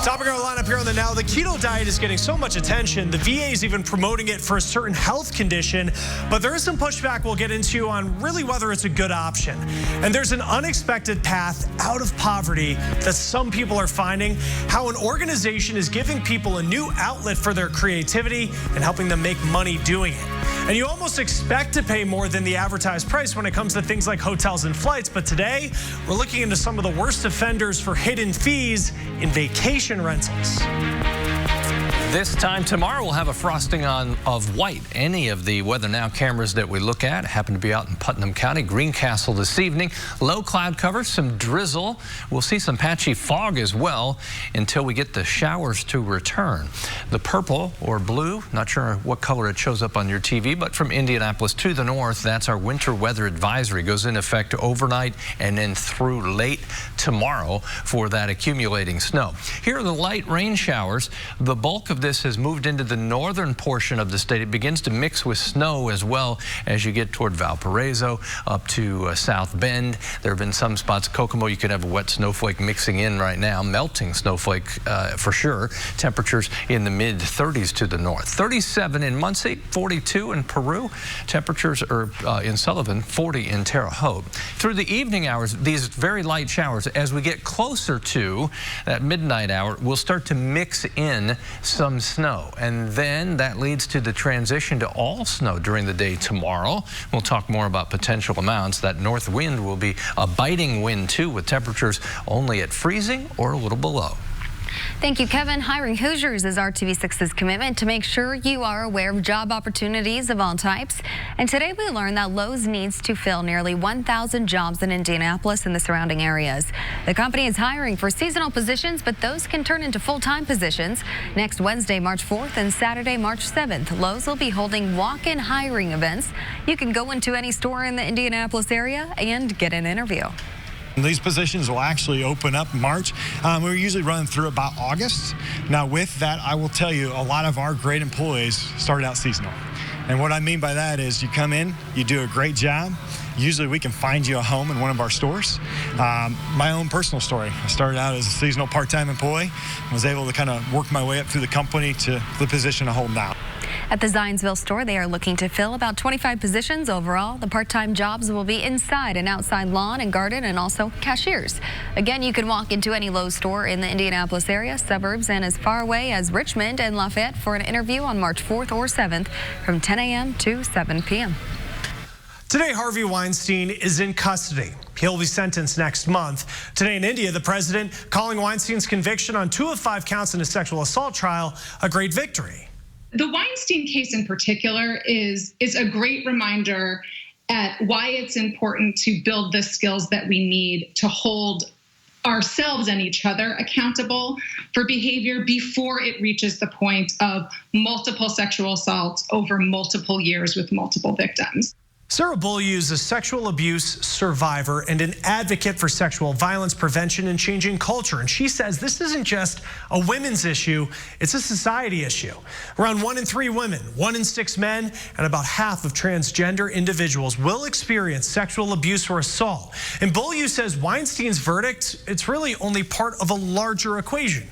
Topping our lineup here on the Now, the keto diet is getting so much attention. The VA is even promoting it for a certain health condition, but there is some pushback we'll get into on really whether it's a good option. And there's an unexpected path out of poverty that some people are finding, how an organization is giving people a new outlet for their creativity and helping them make money doing it. And you almost expect to pay more than the advertised price when it comes to things like hotels and flights, but today we're looking into some of the worst offenders for hidden fees in vacation rentals. This time tomorrow, we'll have a frosting of white. Any of the Weather Now cameras that we look at happen to be out in Putnam County. Greencastle this evening. Low cloud cover, some drizzle. We'll see some patchy fog as well until we get the showers to return. The purple or blue, not sure what color it shows up on your TV, but from Indianapolis to the north, that's our winter weather advisory. Goes in effect overnight and then through late tomorrow for that accumulating snow. Here are the light rain showers. The bulk of this has moved into the northern portion of the state. It begins to mix with snow as well as you get toward Valparaiso up to South Bend. There have been some spots, Kokomo, you could have a wet snowflake mixing in right now, melting snowflake for sure. Temperatures in the mid 30s to the north. 37 in Muncie, 42 in Peru. Temperatures are in Sullivan, 40 in Terre Haute. Through the evening hours, these very light showers, as we get closer to that midnight hour, we'll start to mix in some snow, and then that leads to the transition to all snow during the day tomorrow. We'll talk more about potential amounts. That north wind will be a biting wind too, with temperatures only at freezing or a little below. Thank you, Kevin. Hiring Hoosiers is RTV6's commitment to make sure you are aware of job opportunities of all types. And today we learned that Lowe's needs to fill nearly 1,000 jobs in Indianapolis and the surrounding areas. The company is hiring for seasonal positions, but those can turn into full-time positions. Next Wednesday, March 4th and Saturday, March 7th, Lowe's will be holding walk-in hiring events. You can go into any store in the Indianapolis area and get an interview. These positions will actually open up in March. We're usually running through about August. Now with that, I will tell you, a lot of our great employees start out seasonal. And what I mean by that is you come in, you do a great job. Usually we can find you a home in one of our stores. My own personal story, I started out as a seasonal part-time employee, was able to kind of work my way up through the company to the position I hold now. At the Zionsville store, they are looking to fill about 25 positions overall. The part-time jobs will be inside and outside lawn and garden and also cashiers. Again, you can walk into any Lowe's store in the Indianapolis area, suburbs, and as far away as Richmond and Lafayette for an interview on March 4th or 7th from 10 a.m. to 7 p.m. Today, Harvey Weinstein is in custody. He'll be sentenced next month. Today in India, the president calling Weinstein's conviction on 2 of 5 counts in a sexual assault trial a great victory. The Weinstein case in particular is a great reminder at why it's important to build the skills that we need to hold ourselves and each other accountable for behavior before it reaches the point of multiple sexual assaults over multiple years with multiple victims. Sarah Beaulieu is a sexual abuse survivor and an advocate for sexual violence prevention and changing culture. And she says this isn't just a women's issue, it's a society issue. Around 1 in 3 women, 1 in 6 men, and about half of transgender individuals will experience sexual abuse or assault. And Beaulieu says Weinstein's verdict, it's really only part of a larger equation.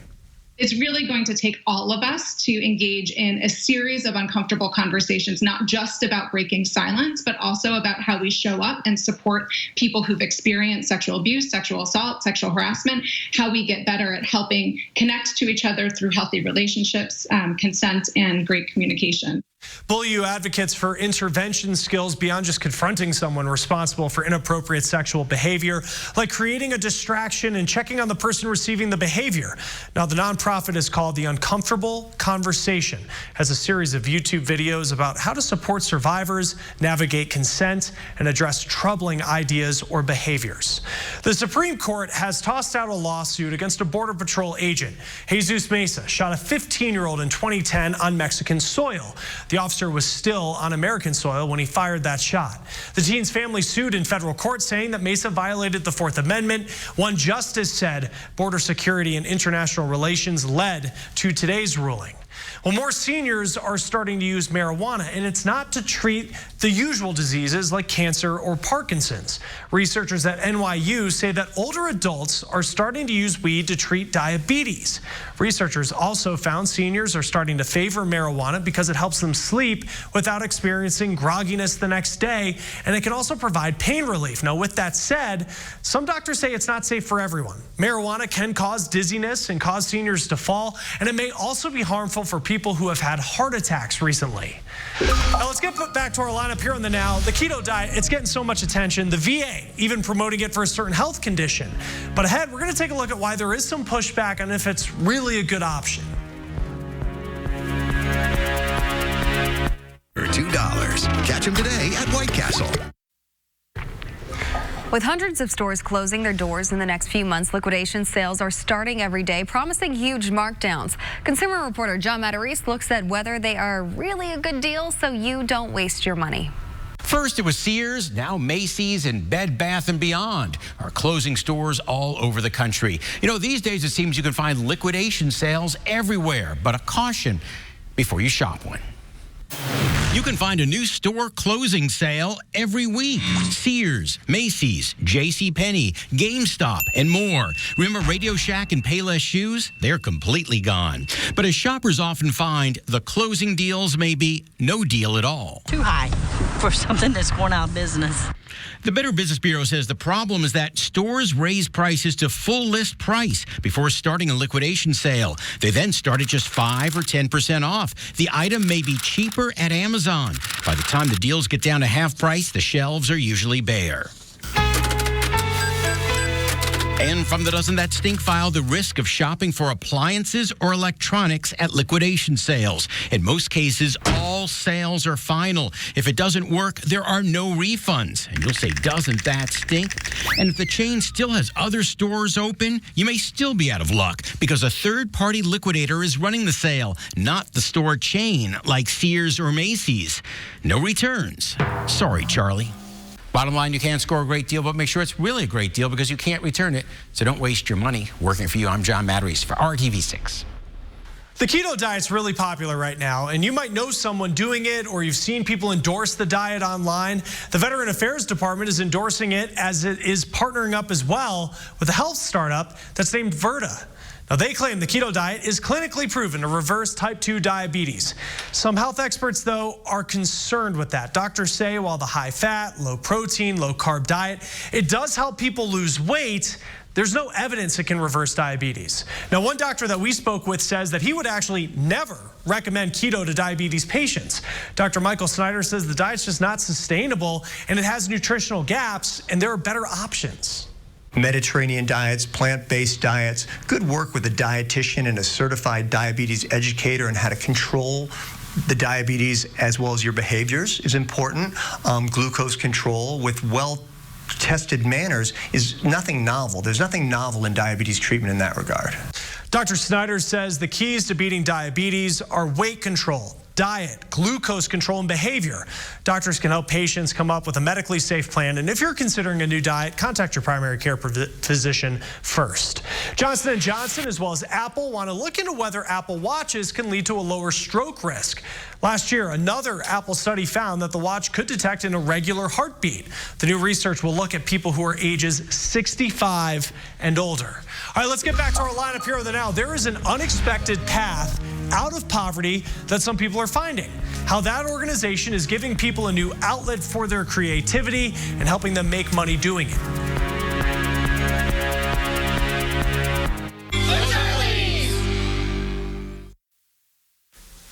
It's really going to take all of us to engage in a series of uncomfortable conversations, not just about breaking silence, but also about how we show up and support people who've experienced sexual abuse, sexual assault, sexual harassment, how we get better at helping connect to each other through healthy relationships, consent, and great communication. Beaulieu advocates for intervention skills beyond just confronting someone responsible for inappropriate sexual behavior, like creating a distraction and checking on the person receiving the behavior. Now, the nonprofit is called The Uncomfortable Conversation, has a series of YouTube videos about how to support survivors, navigate consent, and address troubling ideas or behaviors. The Supreme Court has tossed out a lawsuit against a Border Patrol agent. Jesus Mesa shot a 15-year-old in 2010 on Mexican soil. The officer was still on American soil when he fired that shot. The teen's family sued in federal court, saying that Mesa violated the 4th Amendment. One justice said border security and international relations led to today's ruling. Well, more seniors are starting to use marijuana, and it's not to treat the usual diseases like cancer or Parkinson's. Researchers at NYU say that older adults are starting to use weed to treat diabetes. Researchers also found seniors are starting to favor marijuana because it helps them sleep without experiencing grogginess the next day, and it can also provide pain relief. Now, with that said, some doctors say it's not safe for everyone. Marijuana can cause dizziness and cause seniors to fall, and it may also be harmful for people who have had heart attacks recently. Now, let's get back to our lineup here on the Now. The keto diet, it's getting so much attention. The VA even promoting it for a certain health condition. But ahead, we're going to take a look at why there is some pushback on if it's really a good option. For $2. Catch them today at White Castle. With hundreds of stores closing their doors in the next few months, liquidation sales are starting every day, promising huge markdowns. Consumer reporter John Matarese looks at whether they are really a good deal so you don't waste your money. First it was Sears, now Macy's and Bed Bath & Beyond are closing stores all over the country. You know, these days it seems you can find liquidation sales everywhere, but a caution before you shop one. You can find a new store closing sale every week. Sears, Macy's, JCPenney, GameStop, and more. Remember Radio Shack and Payless Shoes? They're completely gone. But as shoppers often find, the closing deals may be no deal at all. Too high for something that's going out of business. The Better Business Bureau says the problem is that stores raise prices to full list price before starting a liquidation sale. They then start at just 5 or 10% off. The item may be cheaper at Amazon. By the time the deals get down to half price, the shelves are usually bare. And from the Doesn't That Stink file, the risk of shopping for appliances or electronics at liquidation sales. In most cases, all sales are final. If it doesn't work, there are no refunds. And you'll say, doesn't that stink? And if the chain still has other stores open, you may still be out of luck because a third-party liquidator is running the sale, not the store chain like Sears or Macy's. No returns. Sorry, Charlie. Bottom line, you can't score a great deal, but make sure it's really a great deal because you can't return it. So don't waste your money. Working for you, I'm John Matarese for RTV6. The keto diet's really popular right now, and you might know someone doing it or you've seen people endorse the diet online. The Veteran Affairs Department is endorsing it as it is partnering up as well with a health startup that's named Virta. Now, they claim the keto diet is clinically proven to reverse type 2 diabetes. Some health experts, though, are concerned with that. Doctors say while the high-fat, low-protein, low-carb diet, it does help people lose weight, there's no evidence it can reverse diabetes. Now, one doctor that we spoke with says that he would actually never recommend keto to diabetes patients. Dr. Michael Snyder says the diet's just not sustainable, and it has nutritional gaps, and there are better options. Mediterranean diets, plant-based diets, good work with a dietitian and a certified diabetes educator and how to control the diabetes as well as your behaviors is important. Glucose control with well-tested manners is nothing novel. There's nothing novel in diabetes treatment in that regard. Dr. Snyder says the keys to beating diabetes are weight control, diet, glucose control, and behavior. Doctors can help patients come up with a medically safe plan. And if you're considering a new diet, contact your primary care physician first. Johnson & Johnson as well as Apple want to look into whether Apple Watches can lead to a lower stroke risk. Last year, another Apple study found that the watch could detect an irregular heartbeat. The new research will look at people who are ages 65 and older. All right, let's get back to our lineup here on the Now. There is an unexpected path out of poverty that some people are finding. How that organization is giving people a new outlet for their creativity and helping them make money doing it.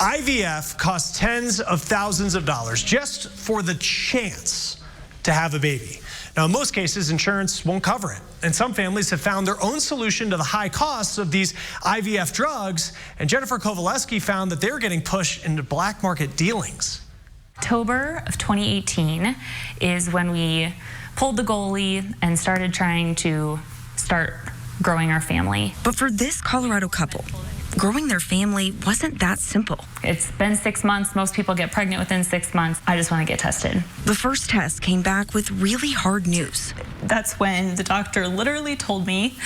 IVF costs tens of thousands of dollars just for the chance to have a baby. Now, in most cases, insurance won't cover it. And some families have found their own solution to the high costs of these IVF drugs. And Jennifer Kowaleski found that they're getting pushed into black market dealings. October of 2018 is when we pulled the goalie and started trying to growing our family. But for this Colorado couple, growing their family wasn't that simple. It's been 6 months. Most people get pregnant within 6 months. I just want to get tested. The first test came back with really hard news. That's when the doctor literally told me,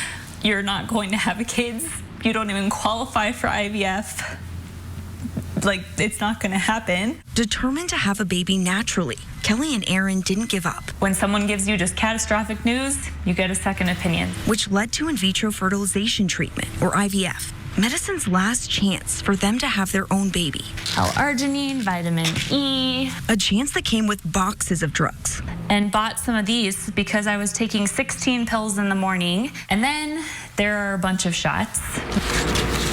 you're not going to have kids. You don't even qualify for IVF. Like, it's not going to happen. Determined to have a baby naturally, Kelly and Aaron didn't give up. When someone gives you just catastrophic news, you get a second opinion. Which led to in vitro fertilization treatment, or IVF. Medicine's last chance for them to have their own baby. L-arginine, vitamin E. A chance that came with boxes of drugs. And bought some of these because I was taking 16 pills in the morning. And then there are a bunch of shots.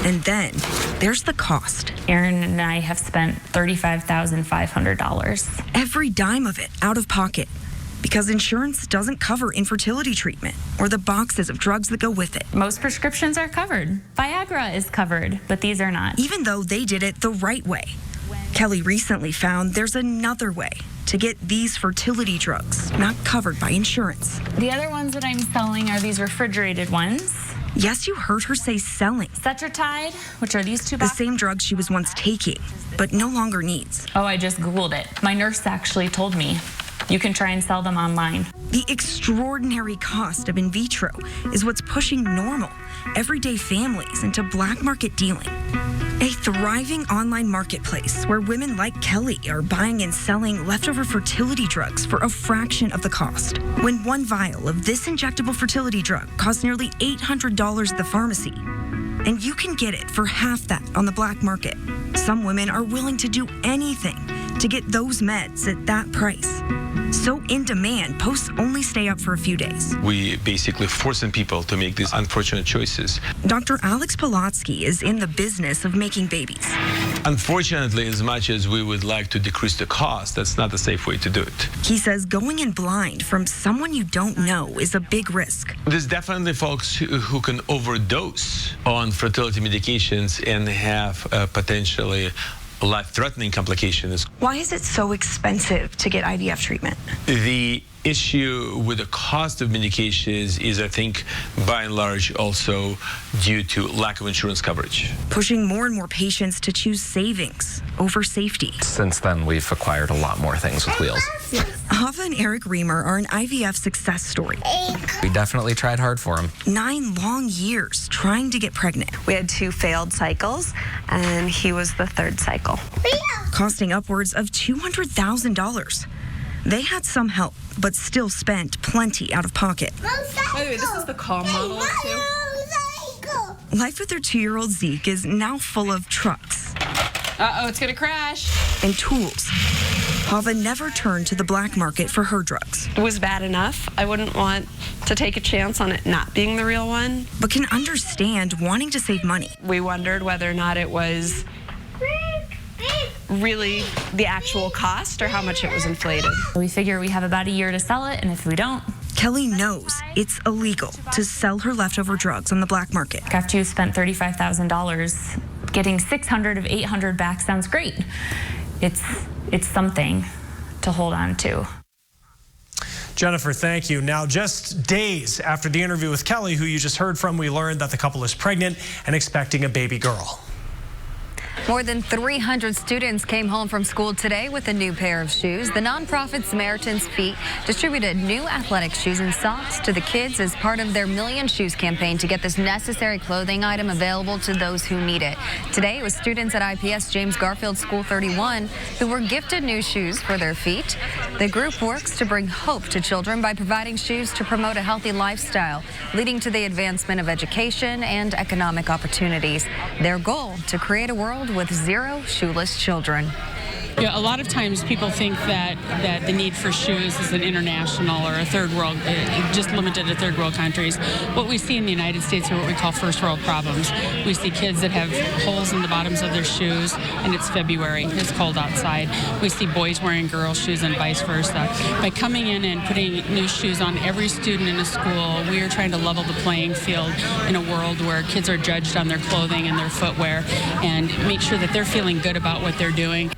And then there's the cost. Aaron and I have spent $35,500. Every dime of it out of pocket. Because insurance doesn't cover infertility treatment or the boxes of drugs that go with it. Most prescriptions are covered. Viagra is covered, but these are not. Even though they did it the right way. Kelly recently found there's another way to get these fertility drugs not covered by insurance. The other ones that I'm selling are these refrigerated ones. Yes, you heard her say selling. Cetrotide, which are these two boxes. The same drugs she was once taking, but no longer needs. Oh, I just Googled it. My nurse actually told me. You can try and sell them online. The extraordinary cost of in vitro is what's pushing normal, everyday families into black market dealing. A thriving online marketplace where women like Kelly are buying and selling leftover fertility drugs for a fraction of the cost. When one vial of this injectable fertility drug costs nearly $800 at the pharmacy, and you can get it for half that on the black market. Some women are willing to do anything to get those meds at that price. So in demand, posts only stay up for a few days. We basically forcing people to make these unfortunate choices. Dr. Alex Polotsky is in the business of making babies. Unfortunately, as much as we would like to decrease the cost, that's not the safe way to do it. He says going in blind from someone you don't know is a big risk. There's definitely folks who can overdose on fertility medications and have potentially life-threatening complications. Why is it so expensive to get IVF treatment? The issue with the cost of medications is, I think, by and large also due to lack of insurance coverage. Pushing more and more patients to choose savings over safety. Since then, we've acquired a lot more things with wheels. Hava and Eric Reamer are an IVF success story. We definitely tried hard for him. 9 long years trying to get pregnant. We had 2 failed cycles, and he was the 3rd cycle. Costing upwards of $200,000. They had some help, but still spent plenty out of pocket. By the way, this is the calm model, too. Life with their 2-year-old Zeke is now full of trucks. Uh-oh, it's gonna crash. And tools. Hava never turned to the black market for her drugs. It was bad enough. I wouldn't want to take a chance on it not being the real one. But can understand wanting to save money. We wondered whether or not it was really the actual cost or how much it was inflated. We figure we have about a year to sell it, and if we don't... Kelly knows it's illegal to sell her leftover drugs on the black market. After you spent $35,000, getting 600 of 800 back sounds great. It's something to hold on to. Jennifer, thank you. Now, just days after the interview with Kelly, who you just heard from, we learned that the couple is pregnant and expecting a baby girl. More than 300 students came home from school today with a new pair of shoes. The nonprofit Samaritan's Feet distributed new athletic shoes and socks to the kids as part of their Million Shoes campaign to get this necessary clothing item available to those who need it. Today, it was students at IPS James Garfield School 31 who were gifted new shoes for their feet. The group works to bring hope to children by providing shoes to promote a healthy lifestyle, leading to the advancement of education and economic opportunities. Their goal, to create a world with 0 shoeless children. Yeah, a lot of times people think that the need for shoes is an international or a third world, just limited to third world countries. What we see in the United States are what we call first world problems. We see kids that have holes in the bottoms of their shoes, and it's February, it's cold outside. We see boys wearing girls' shoes and vice versa. By coming in and putting new shoes on every student in a school, we are trying to level the playing field in a world where kids are judged on their clothing and their footwear, and make sure that they're feeling good about what they're doing.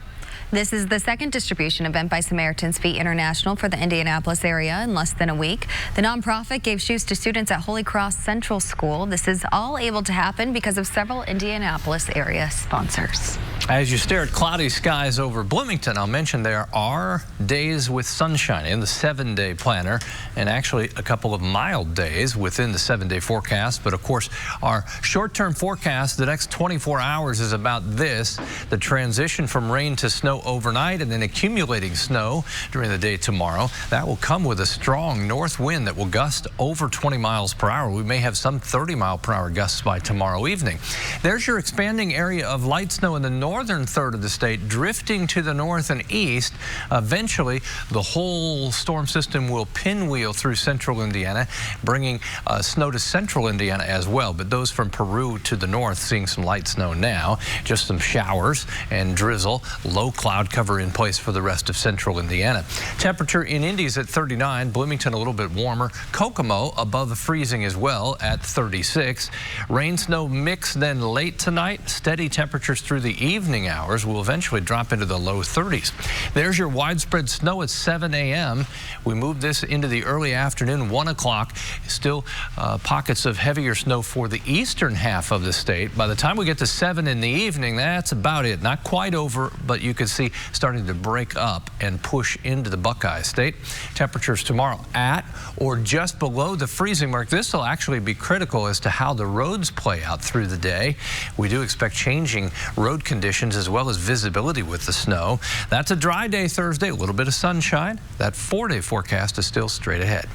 This is the second distribution event by Samaritan's Feet International for the Indianapolis area in less than a week. The nonprofit gave shoes to students at Holy Cross Central School. This is all able to happen because of several Indianapolis area sponsors. As you stare at cloudy skies over Bloomington, I'll mention there are days with sunshine in the 7-day planner, and actually a couple of mild days within the 7-day forecast. But of course, our short-term forecast, the next 24 hours, is about this: the transition from rain to snow overnight and then accumulating snow during the day tomorrow. That will come with a strong north wind that will gust over 20 miles per hour. We may have some 30-mile-per-hour gusts by tomorrow evening. There's your expanding area of light snow in the northern third of the state, drifting to the north and east. Eventually, the whole storm system will pinwheel through central Indiana, bringing snow to central Indiana as well. But those from Peru to the north seeing some light snow now. Just some showers and drizzle. Low cloud cover in place for the rest of central Indiana. Temperature in Indy is at 39. Bloomington a little bit warmer. Kokomo above the freezing as well at 36. Rain snow mix then late tonight. Steady temperatures through the evening hours will eventually drop into the low 30s. There's your widespread snow at 7 a.m. We move this into the early afternoon, 1 o'clock. Still pockets of heavier snow for the eastern half of the state. By the time we get to 7 in the evening, that's about it. Not quite over, but you can see starting to break up and push into the Buckeye State. Temperatures tomorrow at or just below the freezing mark. This will actually be critical as to how the roads play out through the day. We do expect changing road conditions as well as visibility with the snow. That's a dry day Thursday, a little bit of sunshine. That 4-day forecast is still straight ahead.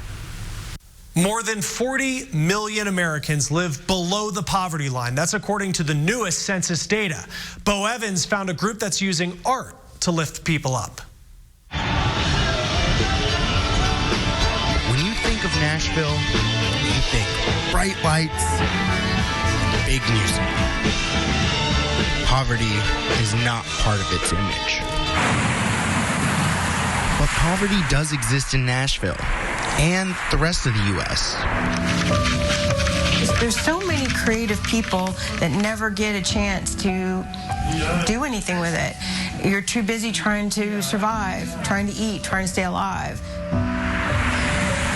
More than 40 million Americans live below the poverty line. That's according to the newest census data. Bo Evans found a group that's using art to lift people up. When you think of Nashville, you think bright lights, big music. Poverty is not part of its image. But poverty does exist in Nashville and the rest of the U.S. There's so many creative people that never get a chance to do anything with it. You're too busy trying to survive, trying to eat, trying to stay alive.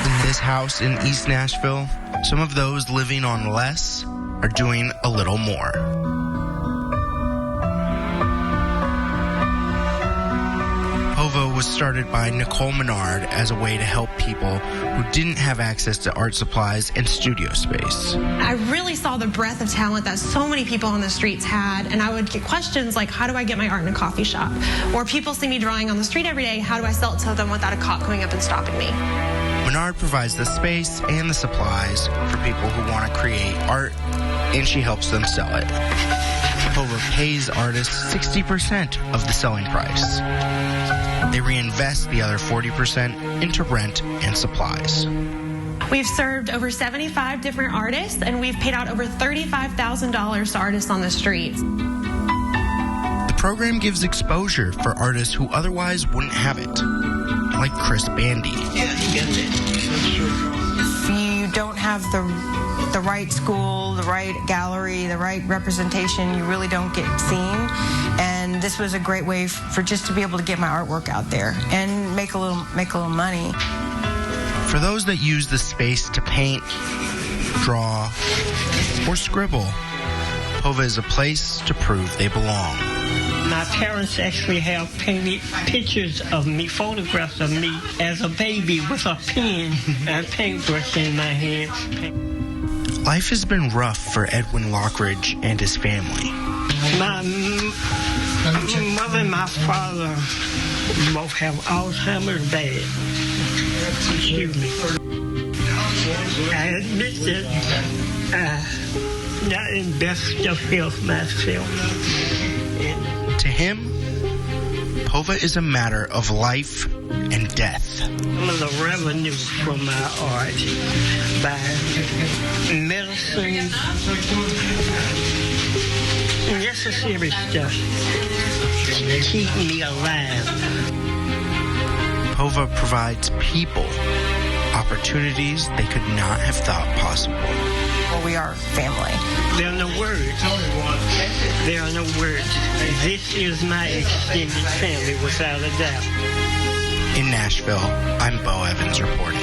In this house in East Nashville, some of those living on less are doing a little more. POVA was started by Nicole Menard as a way to help people who didn't have access to art supplies and studio space. I really saw the breadth of talent that so many people on the streets had, and I would get questions like, how do I get my art in a coffee shop? Or people see me drawing on the street every day, how do I sell it to them without a cop coming up and stopping me? Menard provides the space and the supplies for people who want to create art, and she helps them sell it. POVA pays artists 60% of the selling price. They reinvest the other 40% into rent and supplies. We've served over 75 different artists, and we've paid out over $35,000 to artists on the streets. The program gives exposure for artists who otherwise wouldn't have it, like Chris Bandy. Yeah, you get it. If you don't have the right school, the right gallery, the right representation, you really don't get seen. And this was a great way for just to be able to get my artwork out there and make a little money. For those that use the space to paint, draw, or scribble, POVA is a place to prove they belong. My parents actually have painted pictures of me, photographs of me as a baby with a pen and paintbrush in my hand. Life has been rough for Edwin Lockridge and his family. My mother and my father both have Alzheimer's bad. Excuse me. I admit that I'm not in best of health myself. To him, POVA is a matter of life and death. Some of the revenue from my art by medicine, necessary stuff to keep me alive. POVA provides people opportunities they could not have thought possible. Well, we are family. There are no words. There are no words. This is my extended family, without a doubt. In Nashville, I'm Bo Evans reporting.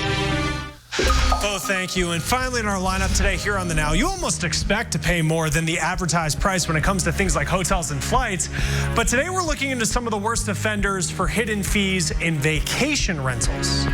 Oh, thank you. And finally in our lineup today here on the Now, you almost expect to pay more than the advertised price when it comes to things like hotels and flights. But today we're looking into some of the worst offenders for hidden fees in vacation rentals.